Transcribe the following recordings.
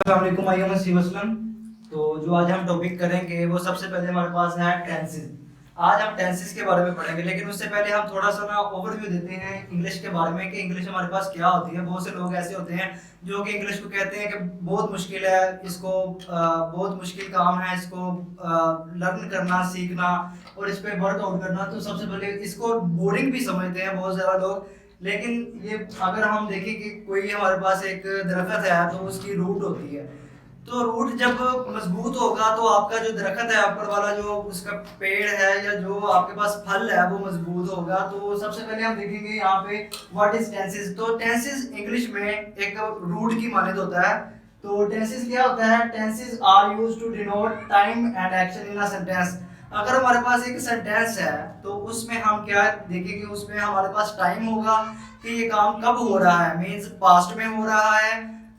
अस्सलामुअलैकुम, I am वसलम। तो जो आज हम टॉपिक करेंगे वो सबसे पहले हमारे पास है टेंसेस। आज हम टेंसेस के बारे में पढ़ेंगे, लेकिन उससे पहले हम थोड़ा सा ना ओवरव्यू देते हैं इंग्लिश के बारे में कि इंग्लिश हमारे पास क्या होती है। बहुत से लोग ऐसे होते हैं जो कि इंग्लिश को कहते हैं कि बहुत मुश्किल है, इसको बहुत मुश्किल काम है, इसको लर्न करना, सीखना और इस पर वर्कआउट करना। तो सबसे पहले इसको बोरिंग भी समझते हैं बहुत ज़्यादा लोग। लेकिन ये अगर हम देखें कि कोई हमारे पास एक दरख्त है तो उसकी रूट होती है। तो रूट जब मजबूत होगा तो आपका जो दरख्त है, ऊपर वाला जो उसका पेड़ है या जो आपके पास फल है वो मजबूत होगा। तो सबसे पहले हम देखेंगे यहाँ पे व्हाट इज टेंसेस। तो टेंसेस इंग्लिश में एक रूट की मानद होता है। तो टेंसेस क्या होता है? Tenses are used to denote time and action in a sentence. अगर हमारे पास एक सेंटेंस है तो उसमें हम क्या देखेंगे, उसमें हमारे पास टाइम होगा कि ये काम कब हो रहा है, मीन्स पास्ट में हो रहा है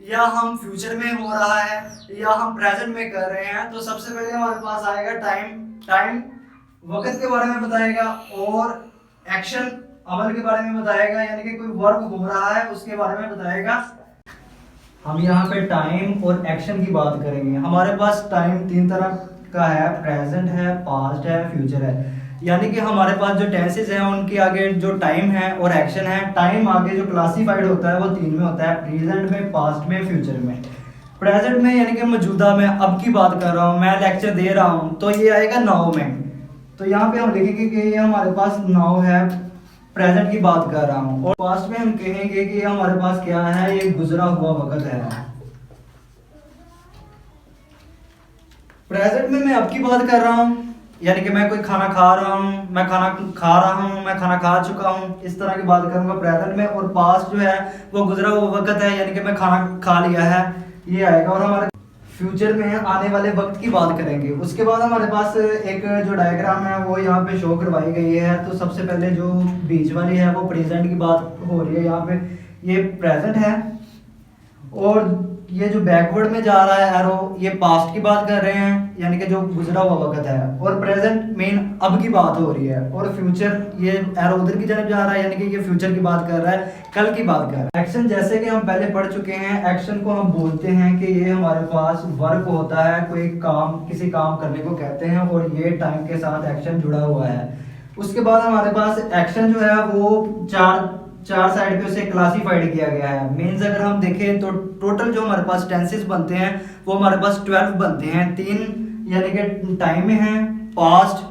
या हम फ्यूचर में हो रहा है या हम प्रेजेंट में कर रहे हैं। तो सबसे पहले हमारे पास आएगा टाइम। टाइम वक्त के बारे में बताएगा और एक्शन अमल के बारे में बताएगा, यानी कि कोई वर्क हो रहा है उसके बारे में बताएगा। हम यहाँ पे टाइम और एक्शन की बात करेंगे। हमारे पास टाइम तीन तरह का है, प्रेजेंट है, पास्ट है, फ्यूचर है। यानी कि हमारे पास जो टेंसेस हैं उनके आगे जो टाइम है और एक्शन है, टाइम आगे जो क्लासिफाइड होता है वो तीन में होता है, प्रेजेंट में, पास्ट में, फ्यूचर में। प्रेजेंट में यानी कि मौजूदा में, अब की बात कर रहा हूँ, मैं लेक्चर दे रहा हूँ, तो ये आएगा नाउ में। तो यहाँ पे हम लिखेंगे कि ये हमारे पास नाउ है, प्रेजेंट की बात कर रहा हूँ। और पास्ट में हम कहेंगे कि हमारे पास क्या है, ये गुजरा हुआ वक्त है। प्रेजेंट में मैं अब की बात कर रहा हूँ, यानी कि मैं कोई खाना खा रहा हूँ, मैं खाना खा रहा हूँ, मैं खाना खा चुका हूँ, इस तरह की बात करूंगा प्रेजेंट में। और पास्ट जो है वो गुजरा हुआ वक्त है, यानी कि मैं खाना खा लिया है, ये आएगा। और हमारे फ्यूचर में आने वाले वक्त की बात करेंगे। उसके बाद हमारे पास एक जो डायग्राम है वो यहाँ पे शो करवाई गई है। तो सबसे पहले जो बीच वाली है वो प्रेजेंट की बात हो रही है, यहाँ पे ये प्रेजेंट है। और ये जो बैकवर्ड में जा रहा है एरो, ये पास्ट की बात कर रहे हैं, यानी कि जो गुजरा हुआ वक्त है। और प्रेजेंट मेन अब की बात हो रही है। और फ्यूचर, ये एरो उधर की तरफ जा रहा है, यानी कि ये फ्यूचर की बात कर रहा है, कल की बात कर रहा है। एक्शन जैसे कि हम पहले पढ़ चुके हैं, एक्शन को हम बोलते हैं कि ये हमारे पास वर्क होता है, कोई काम, किसी काम करने को कहते हैं, और ये टाइम के साथ एक्शन जुड़ा हुआ है। उसके बाद हमारे पास एक्शन जो है वो चार साइड पे उसे क्लासिफाइड किया गया है। मीन्स अगर हम देखें तो टोटल जो हमारे पास टेंसेस बनते हैं वो हमारे पास 12 बनते हैं। तीन यानी कि टाइम में है, पास्ट,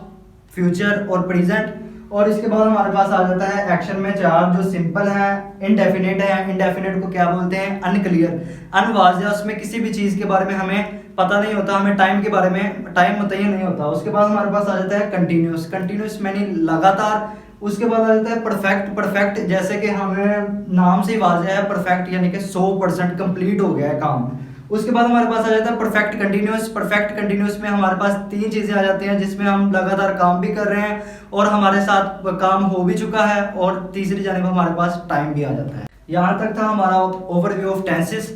फ्यूचर और प्रेजेंट। और इसके बाद हमारे पास आ जाता है एक्शन में चार, जो सिंपल है, इनडेफिनेट है। इनडेफिनेट को क्या बोलते हैं? अनक्लियर, अनवाज़ेह, उसमें किसी भी चीज़ के बारे में हमें पता नहीं होता, हमें टाइम के बारे में टाइम मुतय्यन नहीं होता। उसके बाद हमारे पास आ जाता है कंटिन्यूस। कंटिन्यूस यानी लगातार। उसके बाद आ जाता है परफेक्ट। परफेक्ट जैसे कि हमें नाम से ही वाज़ेह है, परफेक्ट यानी कि 100% कंप्लीट हो गया है काम। उसके बाद हमारे पास आ जाता है परफेक्ट कंटिन्यूस। परफेक्ट कंटिन्यूस में हमारे पास तीन चीज़ें आ जाती हैं जिसमें हम लगातार काम भी कर रहे हैं और हमारे साथ काम हो भी चुका है, और तीसरी जानिब हमारे पास टाइम भी आ जाता है। यहाँ तक था हमारा ओवरव्यू ऑफ टेंसेस।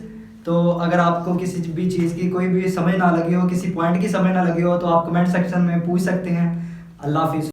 तो अगर आपको किसी भी चीज़ की कोई भी समझ ना लगी हो, किसी पॉइंट की समझ ना लगी हो, तो आप कमेंट सेक्शन में पूछ सकते हैं। अल्लाह हाफिज़।